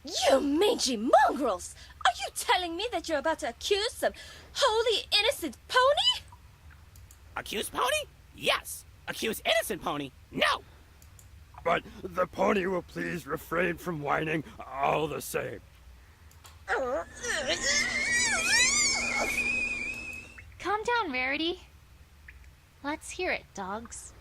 You mangy mongrels! Are you telling me that you're about to accuse some wholly innocent pony? Accuse pony? Yes. Accuse innocent pony? No. But the pony will please refrain from whining all the same. Calm down, Rarity. Let's hear it, dogs.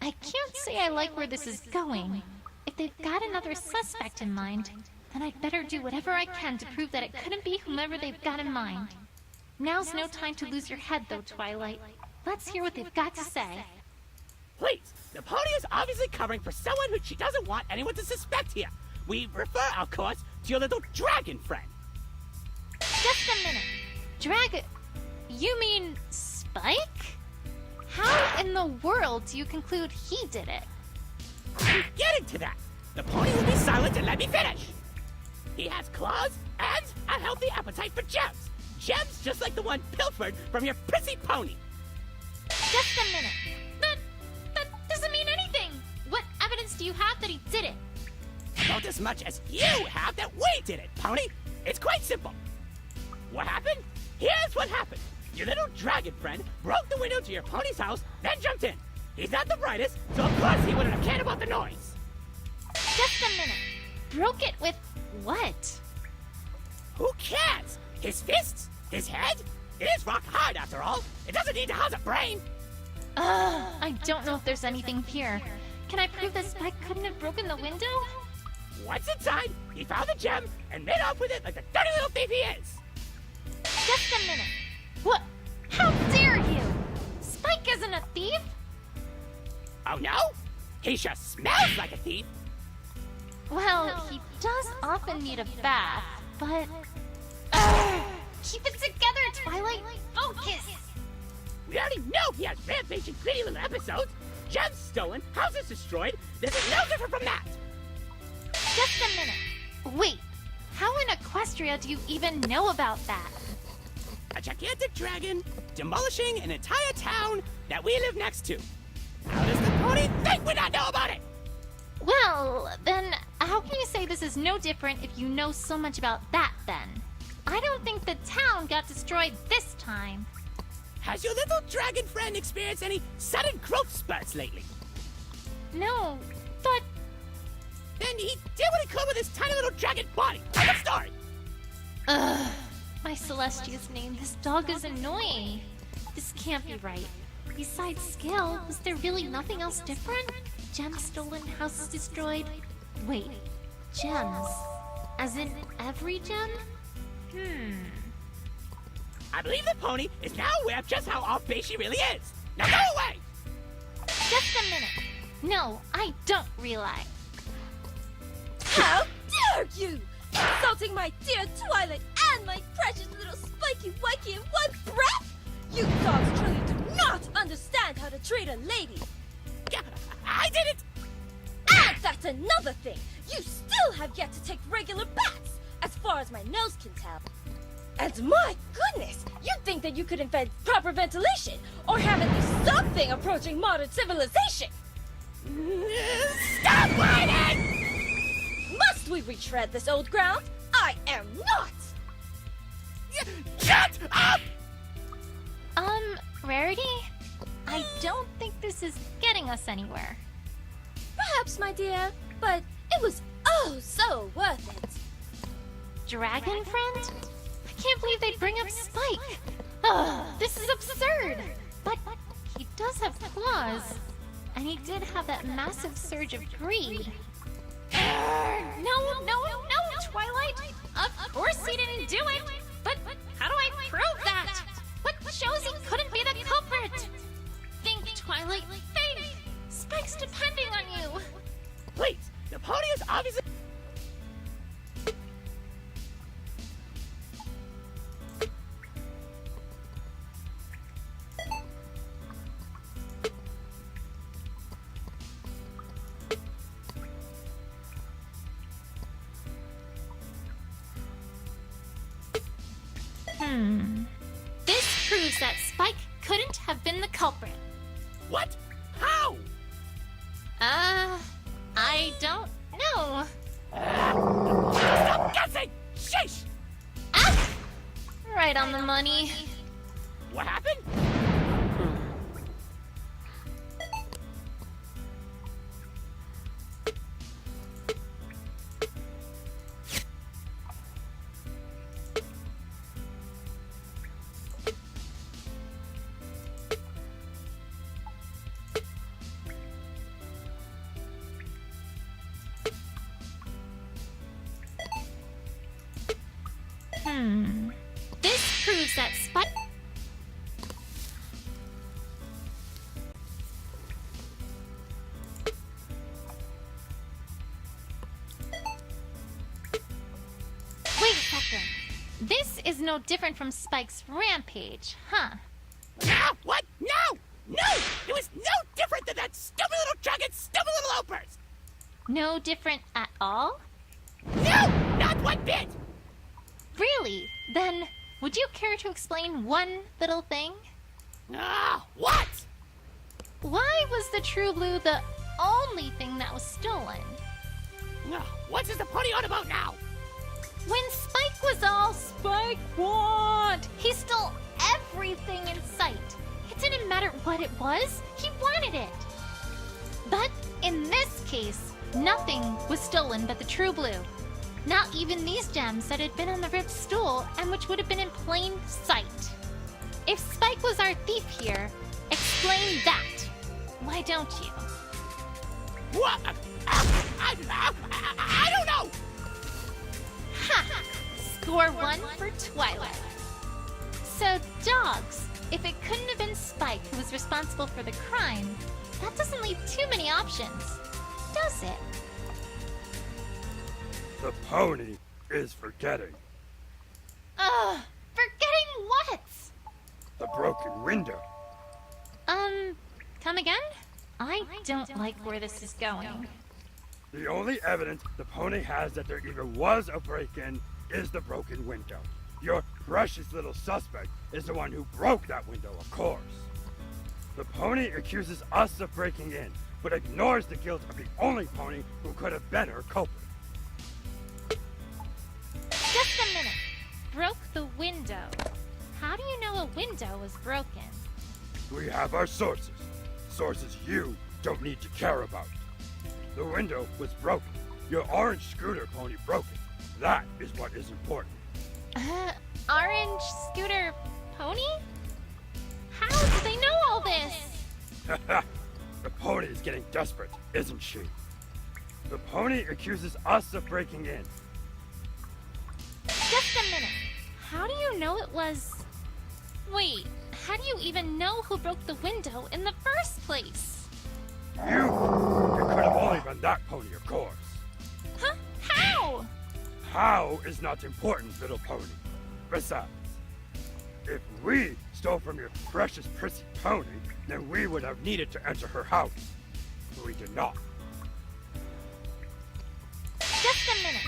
I can't say I like where this is going. If they've got another suspect in mind, then I'd better do whatever I can to prove that it couldn't be whomever they've got in mind. Now's no time to lose your head, though, Twilight. Let's hear what they've got to say. Please, the pony is obviously covering for someone who she doesn't want anyone to suspect here. We refer, of course, to your little dragon friend. Just a minute. Dragon... You mean Spike? How in the world do you conclude he did it? I'm getting to that. The pony will be silent and let me finish. He has claws and a healthy appetite for gems. Gems just like the one pilfered from your prissy pony. Just a minute. That doesn't mean anything. What evidence do you have that he did it? About as much as you have that we did it, pony. It's quite simple. What happened? Here's what happened. Your little dragon friend broke the window to your pony's house, then jumped in. He's not the brightest, so of course he wouldn't have cared about the noise. Just a minute. Broke it with what? Who cares? His fists? His head? It is rock hard after all. It doesn't need to house a brain. I don't know if there's anything here. Can I prove that Spike couldn't have broken the window? Once inside, he found the gem and made off with it like the dirty little thief he is. Just a minute. What? How dare you? Spike isn't a thief. Oh no? He just smells like a thief. Well, he does often need a bath, but... Keep it together, Twilight! Focus! We already know he has rampaging gritty little episodes. Gems stolen, houses destroyed. This is no different from that. Just a minute. Wait, how in Equestria do you even know about that? A gigantic dragon demolishing an entire town that we live next to. How does the pony think we not know about it? Well, then, how can you say this is no different if you know so much about that, then? I don't think the town got destroyed this time. Has your little dragon friend experienced any sudden growth spurts lately? No, but... Then he did what he could with his tiny little dragon body. Tell the story. Ugh. My Celestia's name, this dog is annoying. This can't be right. Besides skill, was there really nothing else different? Gems stolen, houses destroyed. Wait, gems? As in every gem? I believe the pony is now aware of just how off base she really is. Now go away! Just a minute. No, I don't realize. How dare you! Insulting my dear Twilight and my precious little Spiky Wikey in one breath! You dogs truly do not understand how to treat a lady! Yeah, I didn't! And that's another thing! You still have yet to take regular baths, as far as my nose can tell. And my goodness, you'd think that you could invent proper ventilation, or have at least something approaching modern civilization! Stop whining! Must we retread this old ground? I am not! Shut up! Rarity? I don't think this is getting us anywhere. Perhaps, my dear, but it was oh so worth it. Dragon friend? I can't believe they'd bring up Spike. Ugh, this is absurd. But he does have claws. And he did have that massive surge of greed. No, Twilight. Of course he didn't do it. But how do I prove that? What shows he couldn't be the culprit? Think, Twilight, think. Spike's depending on you. Please, the pony is obviously... This proves that Spike couldn't have been the culprit. What? How? I don't know. Stop right on the money. What happened? This proves that Spike... Wait a second. This is no different from Spike's rampage, huh? Ah, what? No! No! It was no different than that stupid little dragon's stupid little outburst! No different at all? No! Not one bit! Really? Then, would you care to explain one little thing? Ah, what? Why was the True Blue the only thing that was stolen? Ah, what is the pony on about now? When Spike was all Spike want, he stole everything in sight. It didn't matter what it was, he wanted it. But in this case, nothing was stolen but the True Blue. Not even these gems that had been on the ribbed stool and which would have been in plain sight. If Spike was our thief here, explain that. Why don't you? What? I don't know! Ha! Score one for Twilight. So, dogs, if it couldn't have been Spike who was responsible for the crime, that doesn't leave too many options, does it? The pony is forgetting. Ugh, forgetting what? The broken window. Come again? I don't like where this is going. The only evidence the pony has that there even was a break-in is the broken window. Your precious little suspect is the one who broke that window, of course. The pony accuses us of breaking in, but ignores the guilt of the only pony who could have been her culprit. Just a minute. Broke the window. How do you know a window was broken? We have our sources. Sources you don't need to care about. The window was broken. Your orange scooter pony broke it. That is what is important. Orange scooter pony? How do they know all this? The pony is getting desperate, isn't she? The pony accuses us of breaking in. Just a minute. How do you know it was... Wait, how do you even know who broke the window in the first place? You! It could have only been that pony, of course. Huh? How? How is not important, little pony. Besides, if we stole from your precious prissy pony, then we would have needed to enter her house. But we did not. Just a minute.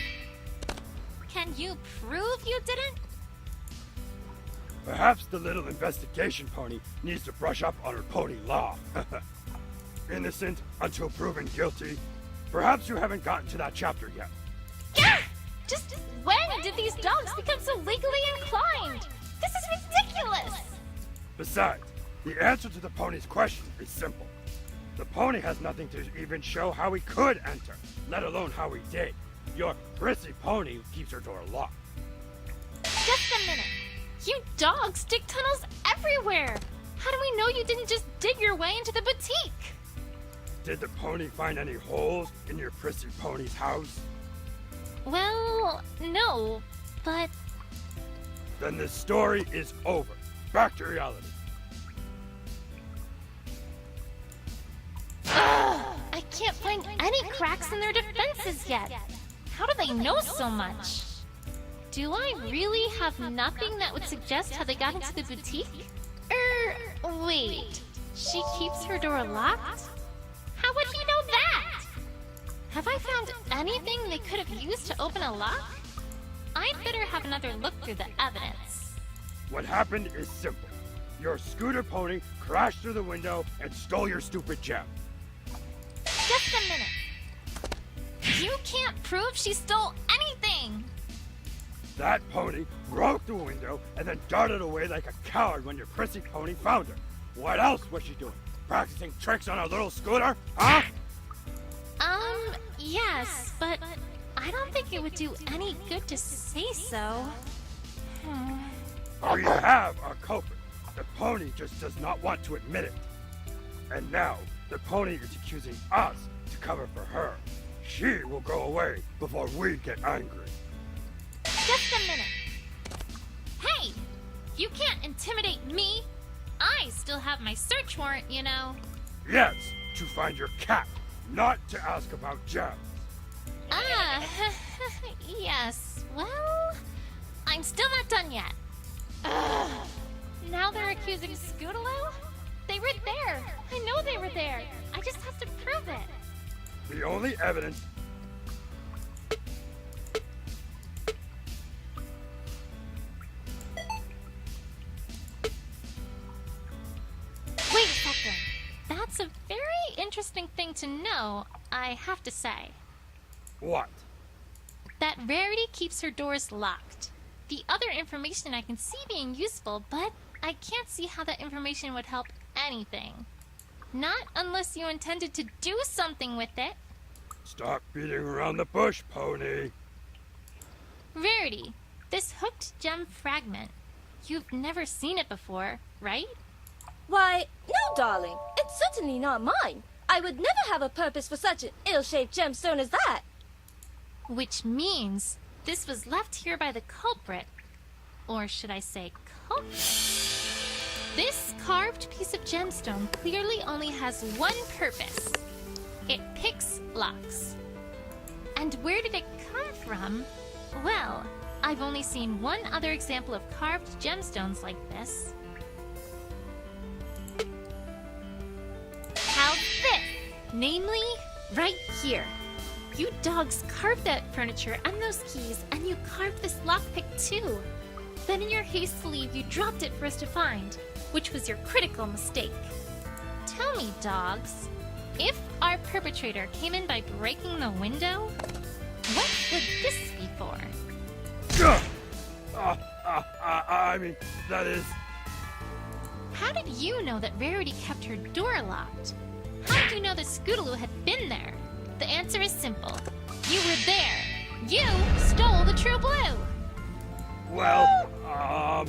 Can you prove you didn't? Perhaps the little investigation pony needs to brush up on her pony law. Innocent until proven guilty. Perhaps you haven't gotten to that chapter yet. Yeah! Just when did these dogs become so legally inclined? This is ridiculous! Besides, the answer to the pony's question is simple. The pony has nothing to even show how he could enter, let alone how he did. Your prissy pony keeps her door locked. Just a minute. You dogs dig tunnels everywhere. How do we know you didn't just dig your way into the boutique? Did the pony find any holes in your prissy pony's house? Well, no, but... Then this story is over. Back to reality. Ugh, I can't find any cracks in their defenses yet. How do they know so much? Do I really have nothing that would suggest how they got into the boutique? Wait. She keeps her door locked? How would he know that? Have I found anything they could have used to open a lock? I'd better have another look through the evidence. What happened is simple. Your scooter pony crashed through the window and stole your stupid gem. Just a minute. You can't prove she stole anything. That pony broke the window and then darted away like a coward when your prissy pony found her. What else was she doing? Practicing tricks on her little scooter? Huh? Yes, but I don't think it would do any good to say so. We have our culprit. The pony just does not want to admit it. And now, the pony is accusing us to cover for her. She will go away before we get angry. Just a minute. Hey! You can't intimidate me! I still have my search warrant, you know. Yes, to find your cat, not to ask about gems. Yes. Well, I'm still not done yet. Ugh. Now they're accusing Scootaloo? They were there. I know they were there. I just have to prove it. The only evidence... Wait a second. That's a very interesting thing to know, I have to say. What? That Rarity keeps her doors locked. The other information I can see being useful, but I can't see how that information would help anything. Not unless you intended to do something with it. Stop beating around the bush, pony. Rarity, this hooked gem fragment. You've never seen it before, right? Why, no, darling. It's certainly not mine. I would never have a purpose for such an ill-shaped gemstone as that. Which means this was left here by the culprit. Or should I say culprit? This carved piece of gemstone clearly only has one purpose. It picks locks. And where did it come from? Well, I've only seen one other example of carved gemstones like this. How's this? Namely, right here. You dogs carved that furniture and those keys, and you carved this lockpick too. Then in your haste to leave, you dropped it for us to find, which was your critical mistake. Tell me, dogs, if our perpetrator came in by breaking the window, what would this be for? I mean, that is... How did you know that Rarity kept her door locked? How did you know that Scootaloo had been there? The answer is simple. You were there. You stole the true blue. Well, I've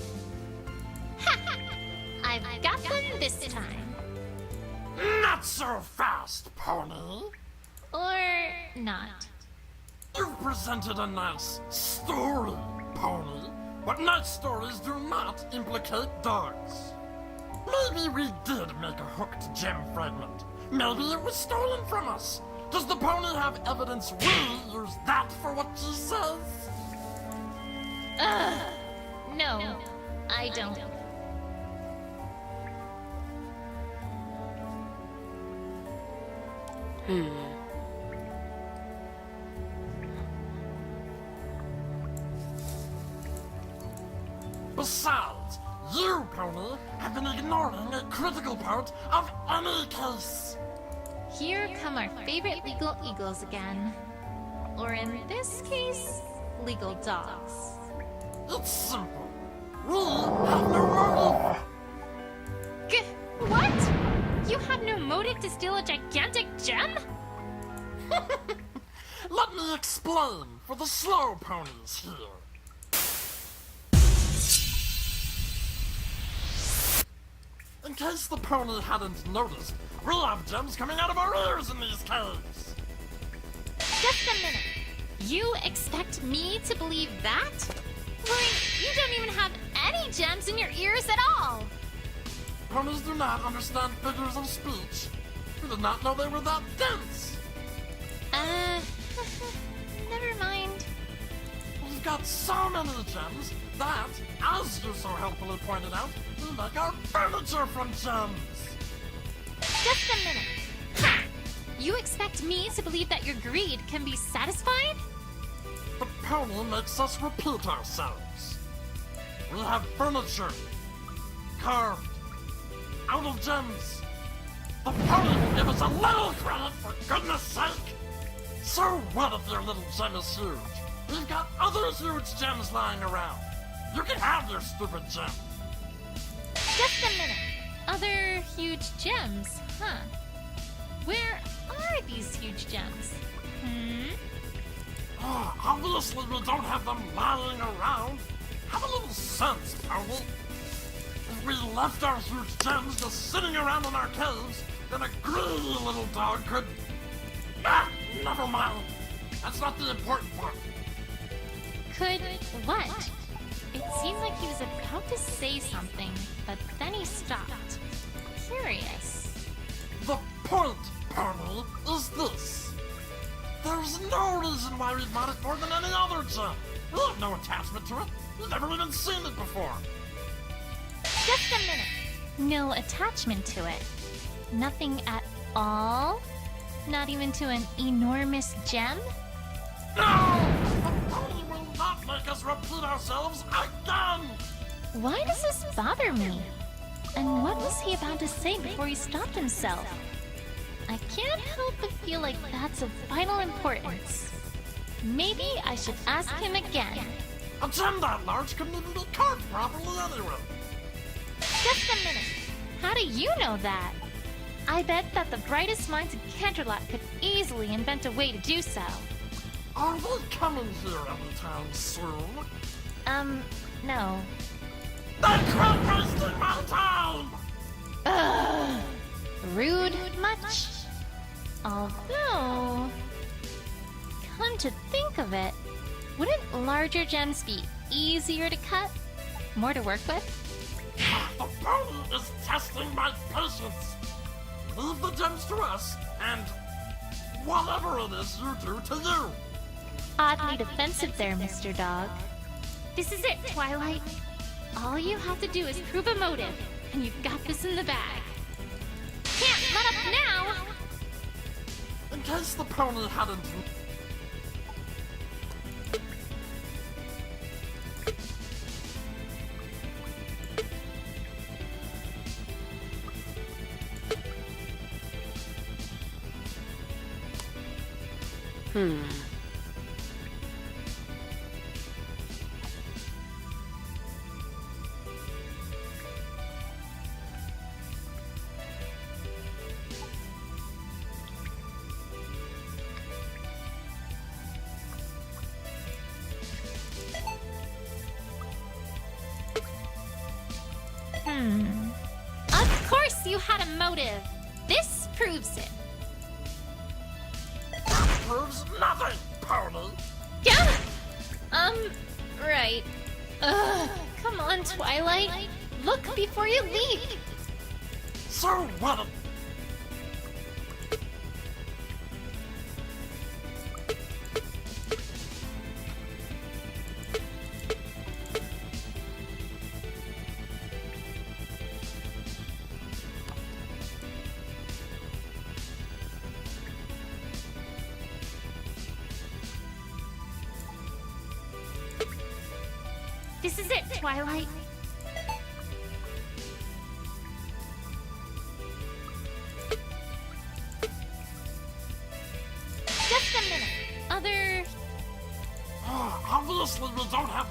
got them this time. Not so fast, pony. Or not. You've presented a nice story, pony, but nice stories do not implicate dogs. Maybe we did make a hooked gem fragment. Maybe it was stolen from us. Does the pony have evidence we use that for what she says? No, I don't. Besides, you, pony, have been ignoring a critical part of any case. Here come our favorite legal eagles again. Or in this case, legal dogs. It's simple. We have no motive. What? You have no motive to steal a gigantic gem? Let me explain for the slow ponies here. In case the pony hadn't noticed, we have gems coming out of our ears in these caves. Just a minute. You expect me to believe that? Why, you don't even have any gems in your ears at all. Ponies do not understand figures of speech. We did not know they were that dense. Never mind. We've got so many gems that, as you so helpfully pointed out, we make our furniture from gems. Just a minute. Ha! You expect me to believe that your greed can be satisfied? The pony makes us repeat ourselves. We have furniture, carved, out of gems. The pony give us a little credit, for goodness sake! So what if your little gem is huge? We've got others huge gems lying around. You can have your stupid gem. Just a minute. Other huge gems, huh? Where are these huge gems? Obviously we don't have them lying around. Have a little sense, Pony. If we left our huge gems just sitting around in our caves, then a greedy little dog could... never mind. That's not the important part. Could what? It seemed like he was about to say something, but then he stopped. Curious. The point, Pony, is this. There's no reason why we'd want it more than any other gem. We have no attachment to it. We've never even seen it before. Just a minute. No attachment to it. Nothing at all? Not even to an enormous gem? No! The pony will not make us repeat ourselves again! Why does this bother me? And what was he about to say before he stopped himself? I can't help but feel like that's of vital importance. Maybe I should ask him again. A gem that large couldn't even be carved properly anyway. Just a minute. How do you know that? I bet that the brightest minds in Canterlot could easily invent a way to do so. Are they coming here anytime soon? No. Then quit wasting my time! Ugh. Rude much? Although, come to think of it, wouldn't larger gems be easier to cut? More to work with? The pony is testing my patience. Leave the gems to us, and whatever it is you do to you. Oddly defensive there, Mr. Dog. This is it, Twilight. All you have to do is prove a motive, and you've got this in the bag. Can't let up now! In case the pony hadn't... Of course you had a motive! This proves it! That proves nothing, pony! Yeah! Right. Ugh, come on, Twilight. Look before you leap! So what? This is it, Twilight. Just a minute. Other... Obviously we don't have...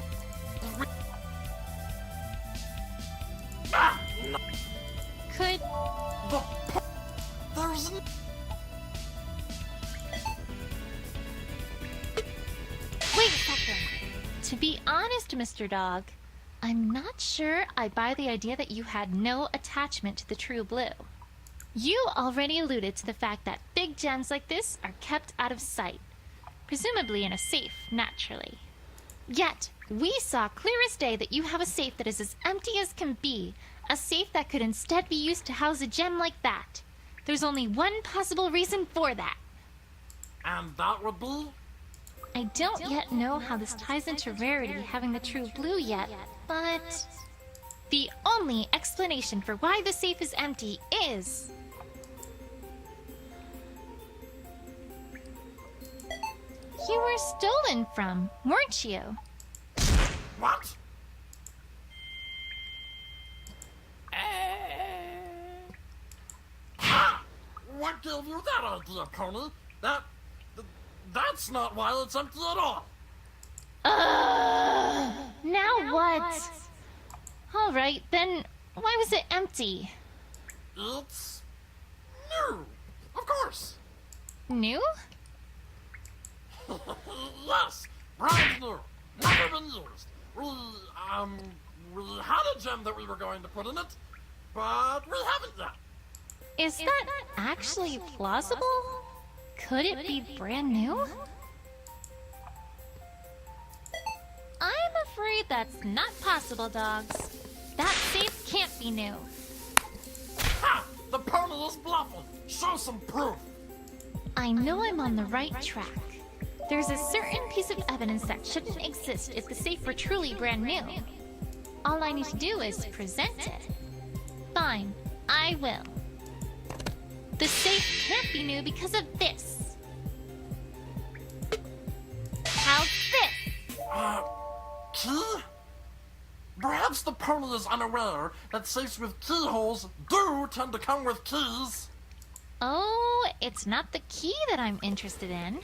No. Could... There's... Wait a second. To be honest, Mr. Dog, I'm not sure I buy the idea that you had no attachment to the true blue. You already alluded to the fact that big gems like this are kept out of sight, presumably in a safe, naturally. Yet, we saw clear as day that you have a safe that is as empty as can be, a safe that could instead be used to house a gem like that. There's only one possible reason for that. And that would be? I don't yet know how this ties into Rarity having the true blue yet, but... the only explanation for why the safe is empty is... you were stolen from, weren't you? What? Ha! What gave you that idea, Pony? That's not why it's empty at all. Ugh! What? Alright, then why was it empty? It's new, of course. New? Yes, brand new, never been used. We had a gem that we were going to put in it, but we haven't yet. Is that actually plausible? Could it be brand new? I'm afraid that's not possible, dogs. That safe can't be new. Ha! The pony is bluffing. Show some proof. I know I'm on the right track. There's a certain piece of evidence that shouldn't exist if the safe were truly brand new. All I need to do is present it. Fine, I will. The safe can't be new because of this. How's this? Key? Perhaps the pony is unaware that safes with keyholes do tend to come with keys. Oh, it's not the key that I'm interested in.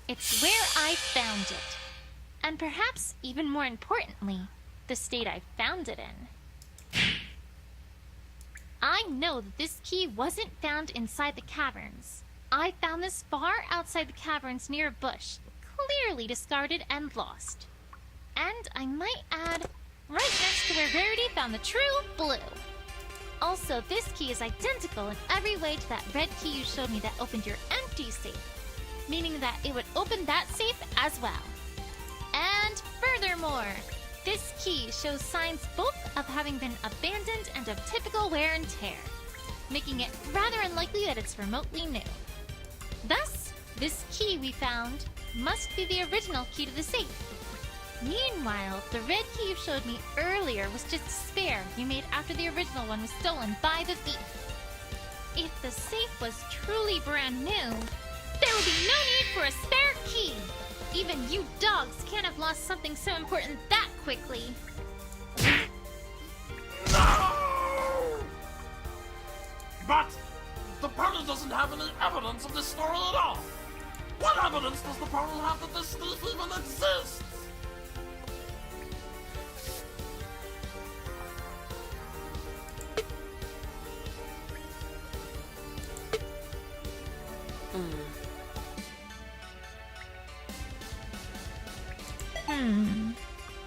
It's where I found it. And perhaps even more importantly, the state I found it in. I know that this key wasn't found inside the caverns. I found this far outside the caverns near a bush, clearly discarded and lost. And I might add, right next to where Rarity found the true blue. Also, this key is identical in every way to that red key you showed me that opened your empty safe, meaning that it would open that safe as well. And furthermore, this key shows signs both of having been abandoned and of typical wear and tear, making it rather unlikely that it's remotely new. Thus, this key we found must be the original key to the safe. Meanwhile, the red key you showed me earlier was just a spare you made after the original one was stolen by the thief. If the safe was truly brand new, there would be no need for a spare key. Even you dogs can't have lost something so important that quickly. No! But the pony doesn't have any evidence of this story at all. What evidence does the pony have that this thief even exists?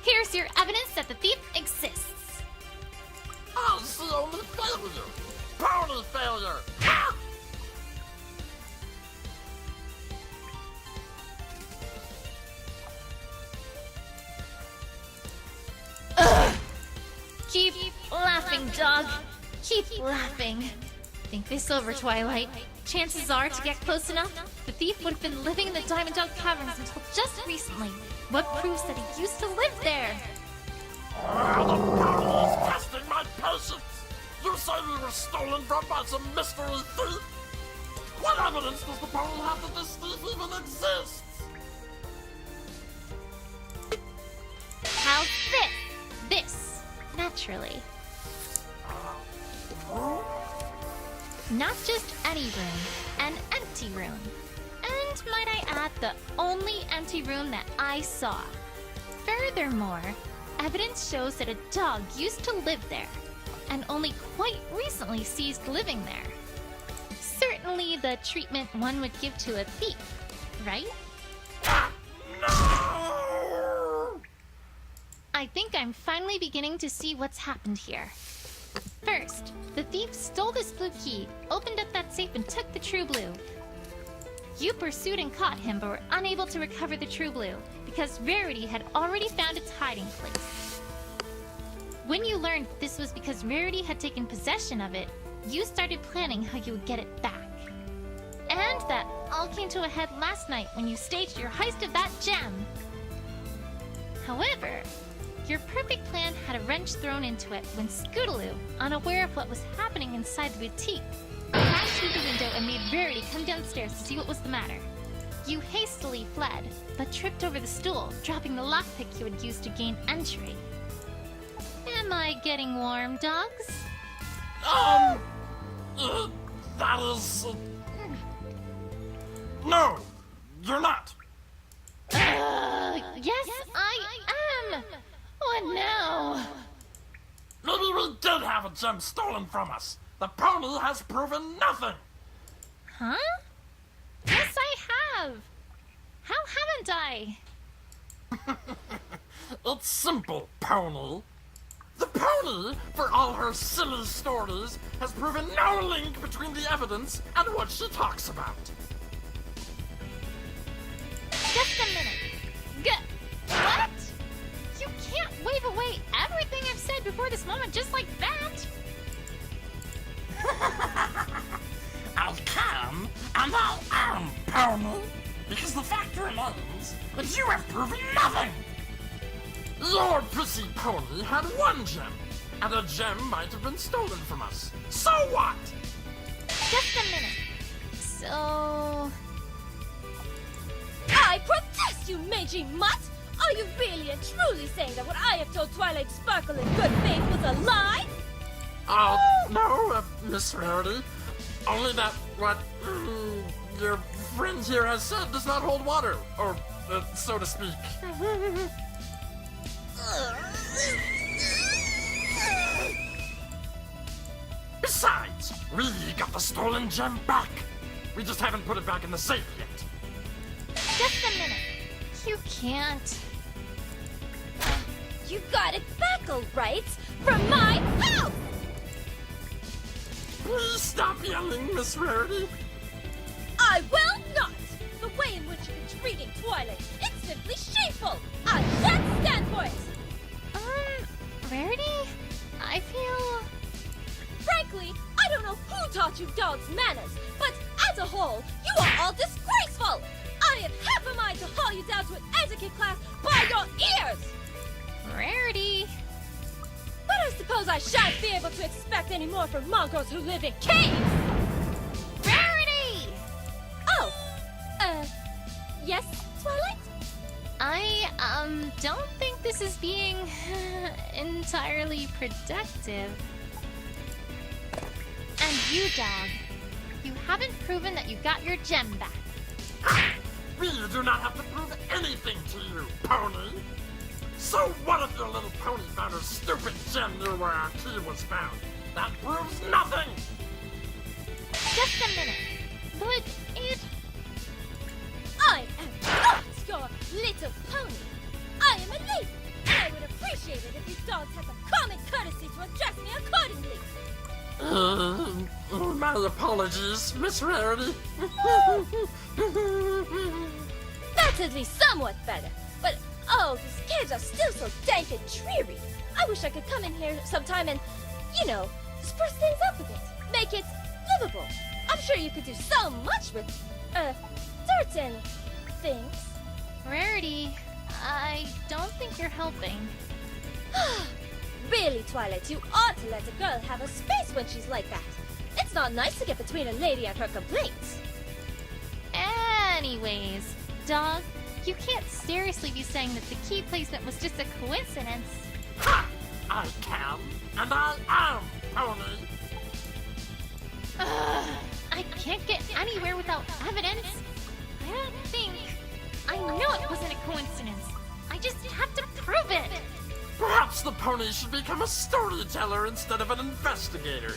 Here's your evidence that the thief exists. I see only failure. Pony failure. Ha! Keep laughing, dog. Keep laughing. Think this over, Twilight. Chances are, to get close enough, the thief would have been living in the Diamond Dog Caverns until just recently. What proves that he used to live there? The pony is testing my patience. You say we were stolen from by some mystery thief? What evidence does the pony have that this thief even exists? How's this? This, naturally. Not just any room, an empty room. And might I add, the only empty room that I saw. Furthermore, evidence shows that a dog used to live there, and only quite recently ceased living there. Certainly the treatment one would give to a thief, right? No! I think I'm finally beginning to see what's happened here. First, the thief stole this blue key, opened up that safe, and took the true blue. You pursued and caught him, but were unable to recover the true blue, because Rarity had already found its hiding place. When you learned this was because Rarity had taken possession of it, you started planning how you would get it back. And that all came to a head last night when you staged your heist of that gem. However, your perfect plan had a wrench thrown into it when Scootaloo, unaware of what was happening inside the boutique, crashed through the window and made Rarity come downstairs to see what was the matter. You hastily fled, but tripped over the stool, dropping the lockpick you had used to gain entry. Am I getting warm, dogs? That is... No, you're not. Yes, I have a gem stolen from us. The pony has proven nothing. Huh? Yes, I have. How haven't I? It's simple, pony. The pony, for all her silly stories, has proven no link between the evidence and what she talks about. Just a minute. What? You can't wave away everything I've said before this moment just like that. I can, and I am, pony. Because the fact remains that you have proven nothing. Your pussy pony had one gem, and a gem might have been stolen from us. So what? Just a minute. So... I protest, you mangy mutt! Are you really and truly saying that what I have told Twilight Sparkle in good faith was a lie? No, Miss Rarity. Only that what your friend here has said does not hold water, or so to speak. Besides, we got the stolen gem back. We just haven't put it back in the safe yet. Just a minute. You can't. You got it back, all right? From my house! Please stop yelling, Miss Rarity. I will not! The way in which you're treating Twilight, it's simply shameful! I can't stand for it! Rarity? I feel... Frankly, I don't know who taught you dogs manners, but as a whole, you are all disgraceful! I have half a mind to haul you down to an etiquette class by your ears! Rarity. But I suppose I shan't be able to expect any more from mongrels who live in caves! Rarity! Oh, yes, Twilight? I, don't think this is being entirely productive. And you, dog, you haven't proven that you got your gem back. We do not have to prove anything to you, pony. So what if your little pony found her stupid gem near where our key was found? That proves nothing! Just a minute. But it... I am not your little pony! I am a lady, and I would appreciate it if you dogs had the common courtesy to address me accordingly! My apologies, Miss Rarity. That's at least somewhat better, but oh, these caves are still so dank and dreary. I wish I could come in here sometime and, spruce things up a bit, make it livable. I'm sure you could do so much with, certain things. Rarity, I don't think you're helping. Really, Twilight, you ought to let a girl have a space when she's like that. It's not nice to get between a lady and her complaints. Anyways, dog, you can't seriously be saying that the key placement was just a coincidence. Ha! I can, and I am, pony. I can't get anywhere without evidence. I don't think... I know it wasn't a coincidence. I just have to prove it. Perhaps the pony should become a storyteller instead of an investigator.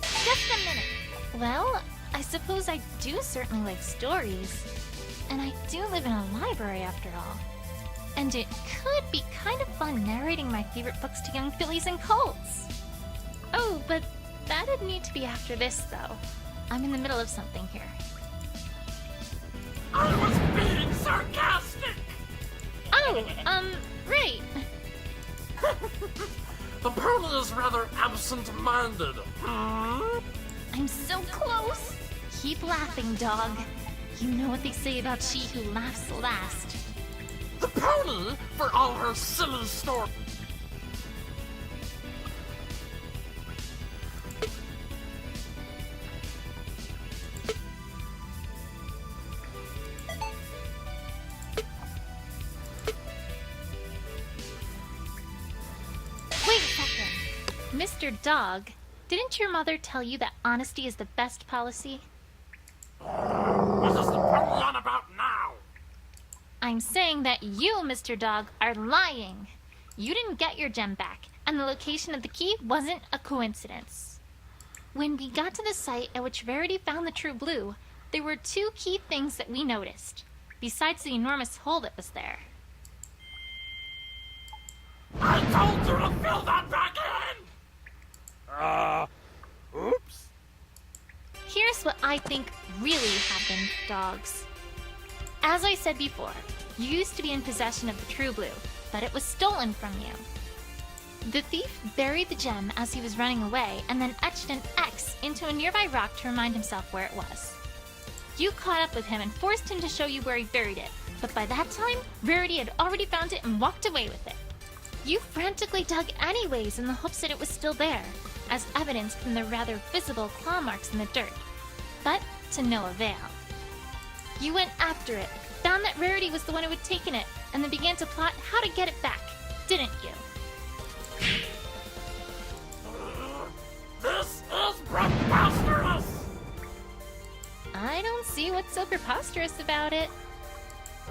Just a minute. Well, I suppose I do certainly like stories. And I do live in a library after all. And it could be kind of fun narrating my favorite books to young fillies and colts. Oh, but that'd need to be after this, though. I'm in the middle of something here. I was being sarcastic! Oh, right. The pony is rather absent-minded. I'm so close. Keep laughing, dog. You know what they say about she who laughs last. The pony, for all her silly story. Wait a second. Mr. Dog, didn't your mother tell you that honesty is the best policy? What is the pony on about now? I'm saying that you, Mr. Dog, are lying. You didn't get your gem back, and the location of the key wasn't a coincidence. When we got to the site at which Verity found the true blue, there were two key things that we noticed, besides the enormous hole that was there. I told you to fill that back in! Oops. Here's what I think really happened, dogs. As I said before, you used to be in possession of the true blue, but it was stolen from you. The thief buried the gem as he was running away and then etched an X into a nearby rock to remind himself where it was. You caught up with him and forced him to show you where he buried it, but by that time, Verity had already found it and walked away with it. You frantically dug anyways in the hopes that it was still there, as evidenced from the rather visible claw marks in the dirt, but to no avail. You went after it, found that Rarity was the one who had taken it, and then began to plot how to get it back, didn't you? This is preposterous! I don't see what's so preposterous about it.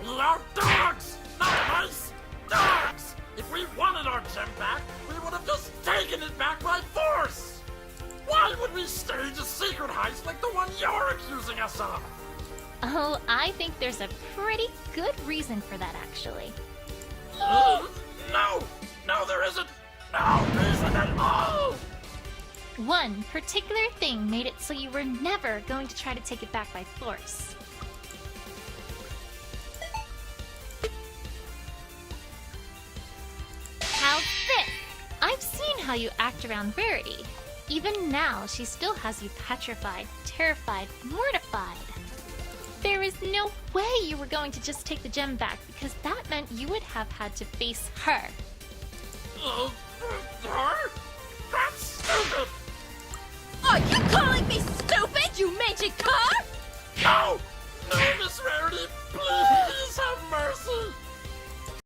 We are dogs, not mice! Dogs! If we wanted our gem back, we would have just taken it back by force! Why would we stage a secret heist like the one you're accusing us of? Oh, I think there's a pretty good reason for that, actually. No! No, there isn't! No reason at all! One particular thing made it so you were never going to try to take it back by force. How's this? I've seen how you act around Verity. Even now, she still has you petrified, terrified, mortified. There is no way you were going to just take the gem back, because that meant you would have had to face her. Her? That's stupid! Are you calling me stupid, you mangy car? No! No, Miss Rarity, please!